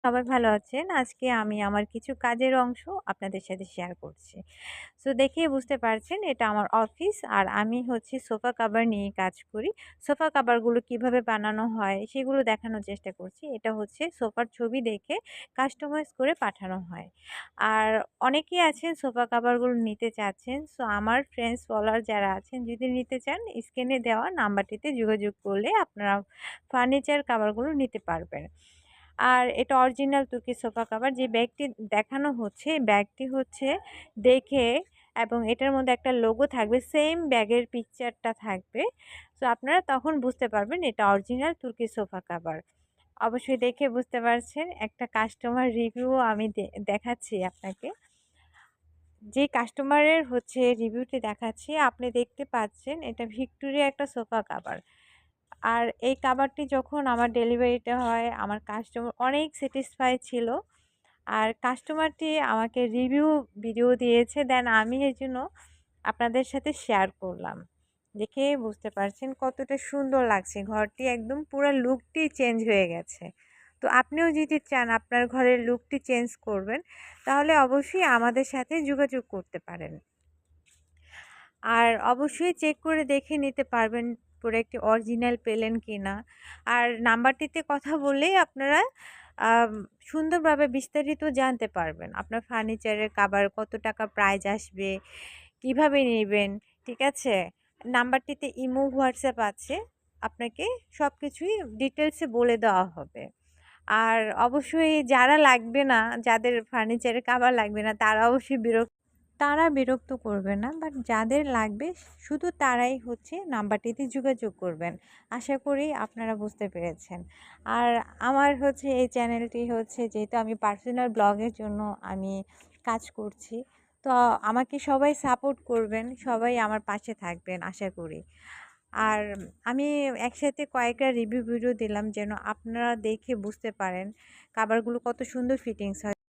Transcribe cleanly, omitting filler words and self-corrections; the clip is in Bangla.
সবাই ভালো আছেন। আজকে আমি আমার কিছু কাজের অংশ আপনাদের সাথে শেয়ার করছি। সো দেখেই বুঝতে পারছেন এটা আমার অফিস আর আমি হচ্ছে সোফা কভার নিয়ে কাজ করি। সোফা কভারগুলো কিভাবে বানানো হয় সেগুলো দেখানোর চেষ্টা করছি। এটা হচ্ছে সোফার ছবি দেখে কাস্টমাইজ করে পাঠানো হয়। আর অনেকেই আছেন সোফা কভারগুলো নিতে চাচ্ছেন। সো আমার ফ্রেন্ডস ফলোয়ার যারা আছেন যদি নিতে চান স্ক্রিনে দেওয়া নাম্বারটিতে যোগাযোগ করলে আপনারা ফার্নিচার কভারগুলো নিতে পারবেন। আর এটা অরিজিনাল তুর্কি সোফা কভার। যে ব্যাগটি দেখানো হচ্ছে, ব্যাগটি হচ্ছে দেখে এবং এটার মধ্যে একটা লোগো থাকবে, সেম ব্যাগের পিকচারটা থাকবে। সো আপনারা তখন বুঝতে পারবেন এটা অরিজিনাল তুর্কি সোফা কভার। অবশ্যই দেখে বুঝতে পারছেন। একটা কাস্টমার রিভিউ আমি দেখাচ্ছি আপনাকে। যে কাস্টমারের হচ্ছে রিভিউটি দেখাচ্ছি আপনি দেখতে পাচ্ছেন এটা ভিক্টোরিয়া একটা সোফা কভার। আর এই কাভারটি যখন আমার ডেলিভারিটা হয় আমার কাস্টমার অনেক স্যাটিসফাই ছিল। আর কাস্টমারটি আমাকে রিভিউ ভিডিও দিয়েছে, দেন আমি এর জন্য আপনাদের সাথে শেয়ার করলাম। দেখে বুঝতে পারছেন কতটা সুন্দর লাগছে, ঘরটি একদম পুরো লুকটি চেঞ্জ হয়ে গেছে। তো আপনিও যদি চান আপনার ঘরের লুকটি চেঞ্জ করবেন তাহলে অবশ্যই আমাদের সাথে যোগাযোগ করতে পারেন। আর অবশ্যই চেক করে দেখে নিতে পারবেন প্রোডাক্টটি অরিজিনাল পেলেন কিনা। আর নাম্বারটিতে কথা বললেই আপনারা আম সুন্দরভাবে বিস্তারিত জানতে পারবেন। আপনার ফার্নিচারের কভার কত টাকা প্রাইস আসবে, কিভাবে নিবেন, ঠিক আছে? নাম্বারটিতে ইমো, হোয়াটসঅ্যাপ আছে। আপনাকে সবকিছুই ডিটেইলসে বলে দেওয়া হবে। আর অবশ্যই যারা লাগবে না, যাদের ফার্নিচারের কভার লাগবে না তারা বিরক্ত করবে না, বাট যাদের লাগবে শুধু তারাই হচ্ছে নাম্বারটিতে যোগাযোগ করবেন। আশা করি আপনারা বুঝতে পেরেছেন। আর আমার হচ্ছে এই চ্যানেলটি হচ্ছে যেহেতু আমি পার্সোনাল ব্লগের জন্য আমি কাজ করছি, তো আমাকে সবাই সাপোর্ট করবেন, সবাই আমার পাশে থাকবেন আশা করি। আর আমি একসাথে কয়েকটা রিভিউ ভিডিও দিলাম যেন আপনারা দেখে বুঝতে পারেন কাভারগুলো কত সুন্দর ফিটিংস হয়।